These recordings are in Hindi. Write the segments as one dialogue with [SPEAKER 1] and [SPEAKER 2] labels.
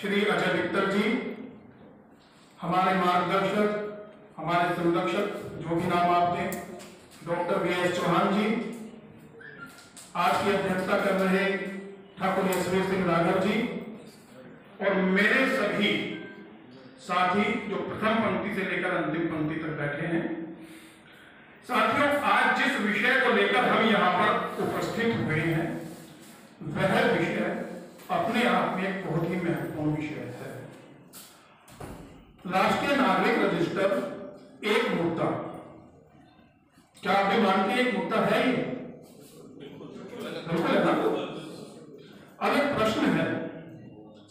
[SPEAKER 1] श्री अजय मित्तल जी, हमारे मार्गदर्शक, हमारे संरक्षक, जो भी नाम आप दें, डॉक्टर वी.एस. चौहान जी, आज की अध्यक्षता कर रहे ठाकुर यशवीर सिंह राघव जी, और मेरे सभी साथी जो प्रथम पंक्ति से लेकर अंतिम पंक्ति तक बैठे हैं। साथियों, आज जिस विषय को लेकर हम यहाँ पर उपस्थित हुए हैं, वह विषय अपने आप में एक बहुत ही महत्वपूर्ण विषय है। राष्ट्रीय नागरिक रजिस्टर एक मुद्दा, क्या आप भी मानते हैं एक मुद्दा है? ये बिल्कुल है ना। अब एक प्रश्न है,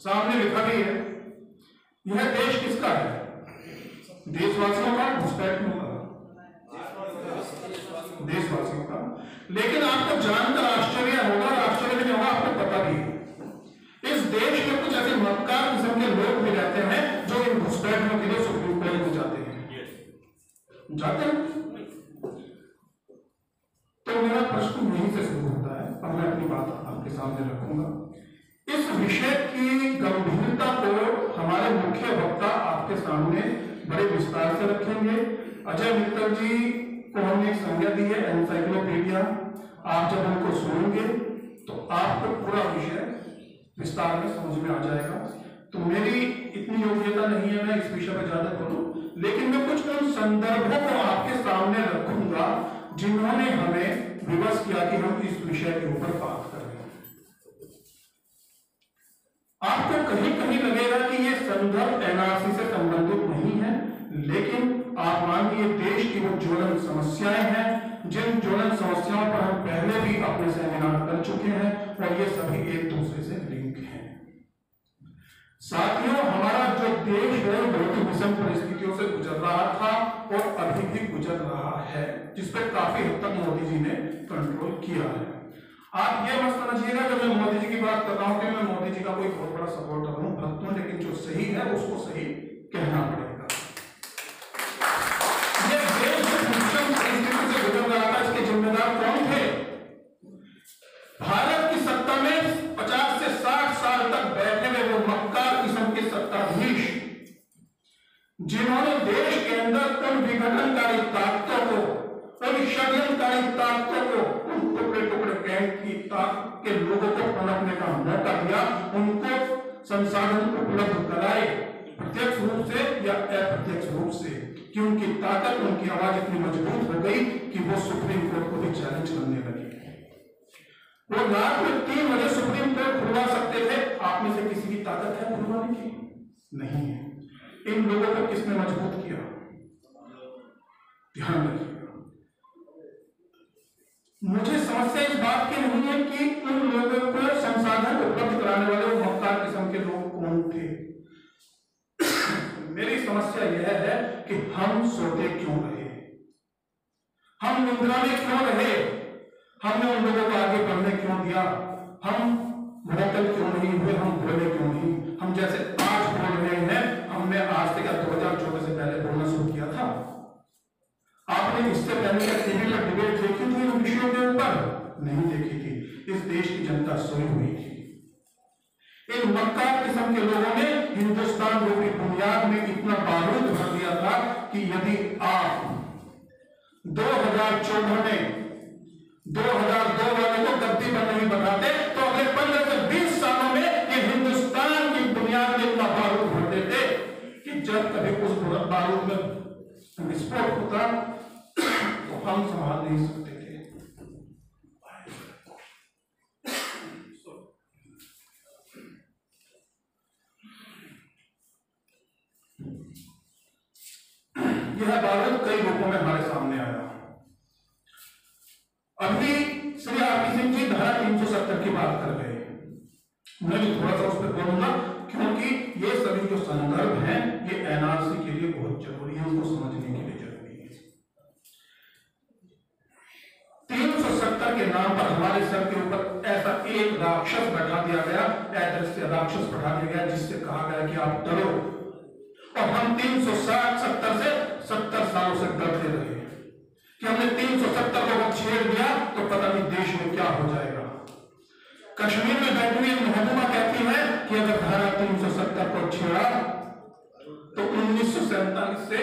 [SPEAKER 1] सामने लिखा भी है, यह देश किसका है? देशवासियों का, घुसपैठियों का? देशवासियों का। लेकिन आपको जानकर आश्चर्य होगा, आश्चर्य नहीं होगा, आपको पता भी है इस देश में कुछ ऐसे मक्कार किस्म के लोग भी रहते हैं जो इन घुसपैठियों के लिए सुप्रीम कोर्ट में जाते हैं। तो मेरा प्रश्न यहीं से शुरू होता है, और मैं अपनी बात आपके सामने रखूंगा। इस विषय की गंभीरता को हमारे मुख्य वक्ता आपके सामने बड़े विस्तार से रखेंगे। अजय मित्तल जी को हमने एक संज्ञा दी है, एनसाइक्लोपीडिया। आप जब उनको सुनेंगे तो आपको पूरा विषय विस्तार में समझ में आ जाएगा। तो मेरी इतनी योग्यता नहीं है मैं इस विषय पर ज्यादा बोलूं, लेकिन मैं कुछ उन संदर्भों को आपके सामने रखूंगा जिन्होंने हमें विवश किया कि हम इस विषय के ऊपर बात करें। आपको कहीं कहीं लगेगा कि यह संदर्भ एनआरसी से संबंधित नहीं है, लेकिन आप मानिए देश की वो ज्वलन समस्याएं हैं जिन ज्वलन समस्याओं पर हम पहले भी अपने सेमिनार कर चुके हैं, और ये सभी एक दूसरे से लिंक हैं। साथियों, हमारा जो देश है बहुत ही विषम परिस्थितियों से गुजर रहा था और अभी भी गुजर रहा है, जिस पर काफी हद तक मोदी जी ने कंट्रोल किया है। आप ये मत समझिएगा जब मैं मोदी जी की बात कर रहा हूं कि मैं मोदी जी का कोई बहुत बड़ा सपोर्टर हूं, भक्त हूं, लेकिन जो सही है उसको सही कहना पड़ेगा। ये देश विषम परिस्थिति से गुजर रहा था, इसके जिम्मेदार कौन थे? भारत की सत्ता में 50 से 60 साल तक बैठे हुए वो मक्कार किस्म के सत्ताधीश, जिन्होंने देश के अंदर उन विघटनकारी ताकतों को, उन षड्यंत्रकारी ताकतों को, उन टुकड़े टुकड़े गैंग की ताकत के लोगों को पनपने का मौका दिया, उनको संसाधन उपलब्ध कराए, प्रत्यक्ष रूप से या अप्रत्यक्ष रूप से, कि उनकी ताकत, उनकी आवाज इतनी मजबूत हो गई कि वो सुप्रीम कोर्ट को भी चैलेंज करने लगे। वो रात में 3 बजे सुप्रीम कोर्ट खुलवा सकते थे। आप में से किसी की ताकत है खुलवाने की? नहीं है। इन लोगों को किसने मजबूत किया? ध्यान रखिएगा। मुझे समस्या इस बात की नहीं है कि उन लोगों को संसाधन उपलब्ध कराने वाले मक्कार किस्म के लोग कौन थे। मेरी समस्या यह है कि हम सोते क्यों रहे, हम निंद्रा में क्यों रहे, हमने उन लोगों को आगे बढ़ने क्यों दिया, हम वोकल क्यों नहीं हुए, हम बोले क्यों नहीं। हम जैसे आज बोल रहे हैं, हमने आज से 2014 से पहले बोलना शुरू किया था। आपने इससे पहले क्या टीवी पर डिबेट देखी थी इन विषयों के ऊपर? नहीं देखी थी। इस देश की जनता सोई हुई थी। इन मक्कार किस्म के लोगों ने हिंदुस्तान रूपी बुनियाद में इतना बारूद भर दिया था कि यदि आप 2014 में 2002 वाले को गद्दी पर नहीं बनाते तो अगले 15 से 20 सालों में ये हिंदुस्तान की बुनियाद में इतना बारूद भर देते कि जब कभी उस बारूद में विस्फोट होता तो हम संभाल नहीं सकते थे। यह बारूद कई रूपों में हमारे सामने आया। अभी श्री आरपी सिंह जी धारा 370 की बात कर रहे हैं, मैं भी थोड़ा सा उस पर बोलूंगा क्योंकि ये सभी जो संदर्भ हैं ये एनआरसी के लिए बहुत जरूरी है, उनको समझने के लिए जरूरी है। 370 के नाम पर हमारे सर के ऊपर ऐसा एक राक्षस बैठा दिया गया, अदृश्य राक्षस बैठा दिया गया, जिससे कहा गया कि आप डरो, और हम 360-70 से 70 सालों से डरते रहे कि हमने 370 को छेड़ दिया तो पता नहीं देश में क्या हो जाएगा। कश्मीर में बैठी हुई महबूबा कहती है कि अगर धारा 370 को छेड़ा तो 1947 से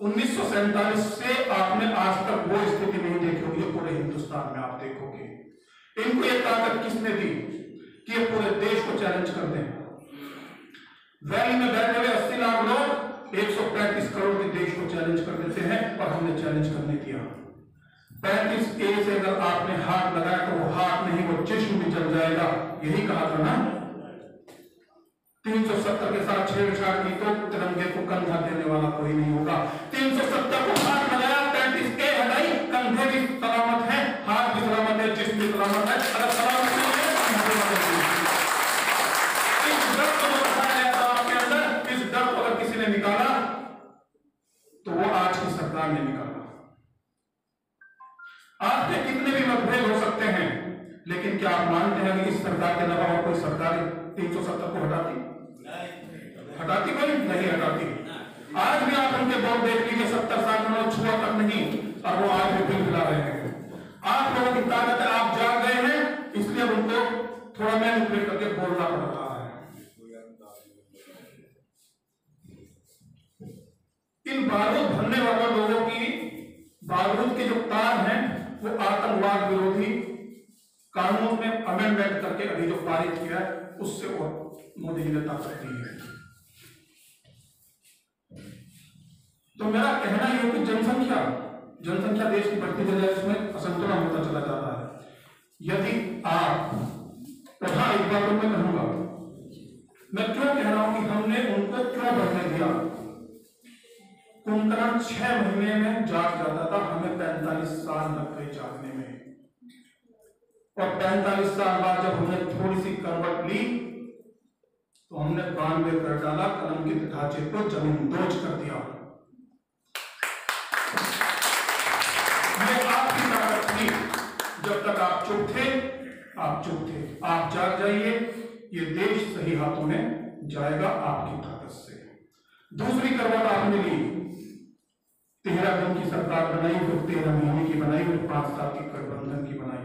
[SPEAKER 1] 1947 से आपने आज तक वो स्थिति नहीं देखी होगी पूरे हिंदुस्तान में आप देखोगे। इनको ये ताकत किसने दी कि ये पूरे देश को चैलेंज कर दें। वैली में बैठे हुए 80 लाख लोग 135 करोड़ के देश को चैलेंज कर देते हैं, पर हमने चैलेंज करने दिया। 35A से अगर आपने हाथ लगाया तो वो हाथ नहीं वो जिस्म भी जल जाएगा, यही कहा था ना। 370 के साथ छेड़छाड़ की तो तिरंगे को कंधा देने वाला कोई नहीं होगा। 370 को हाथ लगाया, 35A हटाई, कंधे भी सलामत है, हाथ भी सलामत है, जिस्म भी सलामत है। अगर सलामत नहीं है इस डर को जो रखाया गया था आपके अंदर, इस डर को अगर किसी ने निकाला तो वो आज की सरकार ने निकाला। आपके कितने भी मतभेद हो सकते हैं, लेकिन क्या आप मानते हैं कि इस सरकार के अलावा कोई सरकार 370 को हटाती कोई नहीं हटाती। आज भी आप उनके दौर देख लीजिए, 70 साल में छुआ तक नहीं, और वो आज भी बिल खिला रहे हैं। आप लोगों की ताकत है, आप जाग गए हैं, इसलिए अब उनको थोड़ा मैनिपुलेट करके बोलना पड़ रहा है। इन बारूद भरने वाले लोगों की बारूद के जो तार हैं वो आतंकवाद विरोधी कानून में अमेंडमेंट करके अभी जो पारित किया है उससे वो मोदी जी ने ताकत दी है। तो मेरा कहना यह कि जनसंख्या देश की बढ़ती चली जाए, इसमें असंतुलन होता चला जाता है। यदि आप एक बात मैं कहूंगा, मैं क्यों कह रहा हूं कि हमने उनको क्यों बढ़ने दिया। कुंभकर्ण 6 महीने में जाग जाता था, हमें 45 साल लग गए जागने में, और 45 साल बाद जब हमने थोड़ी सी करवट ली तो हमने 92 कर डाला, कलम के ढांचे को जमींदोज कर दिया। ये आपकी ताकत थी, जब तक आप चुप थे आप जाग जाइए, ये देश सही हाथों में जाएगा आपकी ताकत से। दूसरी करवट आपने ली, 13 दिन की सरकार बनाई, फिर 13 महीने की बनाई, फिर 5 साल की गठबंधन की बनाई,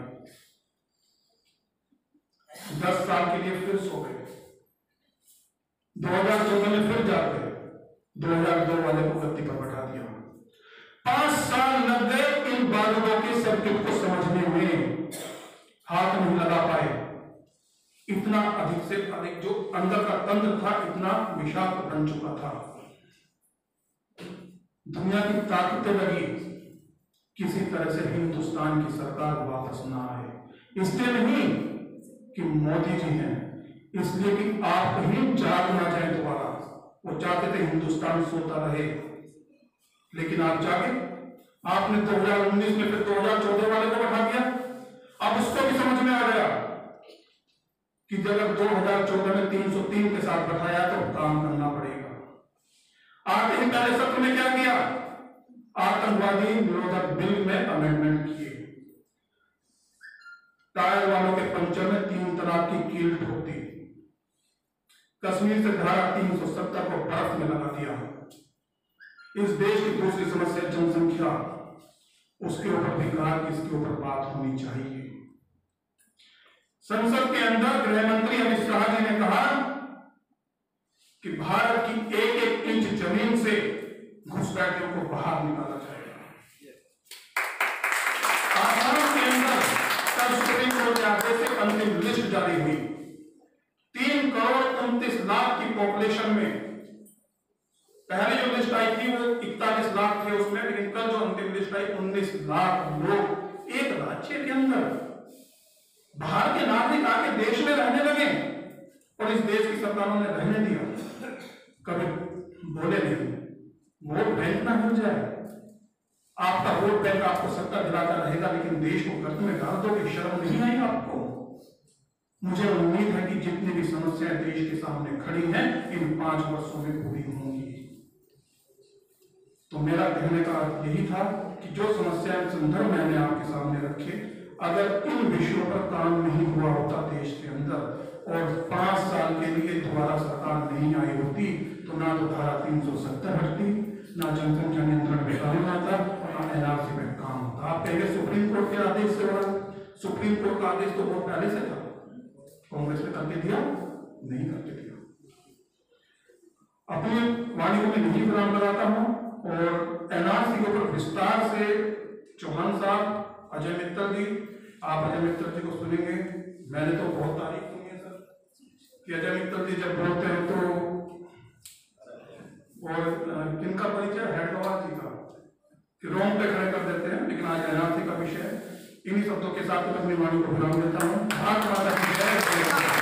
[SPEAKER 1] 10 साल के लिए फिर सो गए, 2014 में फिर जाग गए, 2002 वाले को गद्दी पर बैठा दिया। 5 साल लग गए इन बारूदों के सर्किट को समझने में, हाथ नहीं लगा पाए। इतना अधिक से अधिक जो अंदर का तंत्र था इतना विषाक्त बन चुका था। दुनिया की ताकतें लगी, किसी तरह से हिंदुस्तान की सरकार वापस ना आए। इसलिए नहीं कि मोदी जी हैं, इसलिए कि आप ही जाग ना जाए दोबारा। वो चाहते थे हिंदुस्तान सोता रहे, लेकिन आप जागे। आपने 2019 में फिर 2014 वाले को बैठा दिया। अब उसको भी समझ में आ गया कि जब 2014 में 303 के साथ बैठाया तो काम करना पड़ेगा। आते ही पहले सत्र में क्या किया, आतंकवादी निरोधक बिल में अमेंडमेंट किए, टायर वालों के पंचर में 3 तलाक की कील ठोक दी, कश्मीर से धारा 370 को बर्फ में लगा दिया। इस देश की दूसरी समस्या जनसंख्या, उसके ऊपर भी कहा कि इसके ऊपर बात होनी चाहिए। संसद के अंदर गृह मंत्री अमित शाह जी ने कहा कि भारत की एक इंच जमीन से घुसपैठियों को बाहर निकाला जाएगा। आसाम के अंदर कल सुप्रीम कोर्ट के आदेश से अंतिम लिस्ट जारी हुई। 3,29,00,000 की पॉपुलेशन में पहले जो लिस्ट आई थी वो 41 लाख थे उसमें, लेकिन कल जो अंतिम लिस्ट आई 19 लाख लोग एक राज्य के अंदर, बाहर के नागरिक आके देश में रहने लगे और इस देश की सरकारों ने रहने दिया। कभी बोले नहीं, वोट बैंक ना मिल जाए, आपका वोट बैंक आपको सत्ता दिलाता रहेगा, लेकिन देश को गर्त में डाल दो कि शर्म नहीं आई आपको। मुझे उम्मीद है कि जितनी भी समस्याएं देश के सामने खड़ी हैं इन 5 वर्षों में पूरी होंगी। तो मेरा कहने का अर्थ यही था कि जो समस्याएं संदर्भ मैंने आपके सामने रखे, अगर इन विषयों पर काम नहीं हुआ होता देश के अंदर और 5 साल के लिए दोबारा सरकार नहीं आई होती, तो ना तो धारा 370 हटती, ना जनसंख्या नियंत्रण में काम आता, और ना NRC में काम होता। आप कहेंगे सुप्रीम कोर्ट के आदेश से हो रहा, सुप्रीम कोर्ट का आदेश तो बहुत पहले से था, कांग्रेस ने करके दिया नहीं करके दिया। अपनी वाणी को मैं निजी विराम लगाता हूं और एनआरसी के ऊपर विस्तार से चौहान साहब, अजय मित्तल जी, आप अजय मित्तल जी को सुनेंगे। मैंने तो बहुत तारीफ सुनी है सर कि अजय मित्तल जी जब बोलते हैं तो, और किनका परिचय हेडगवार जी का कि रोम पे खड़े कर देते हैं। लेकिन आज एनआरसी का विषय, इन्हीं शब्दों के साथ अपनी वाणी को विराम देता हूँ। भारत माता की जय।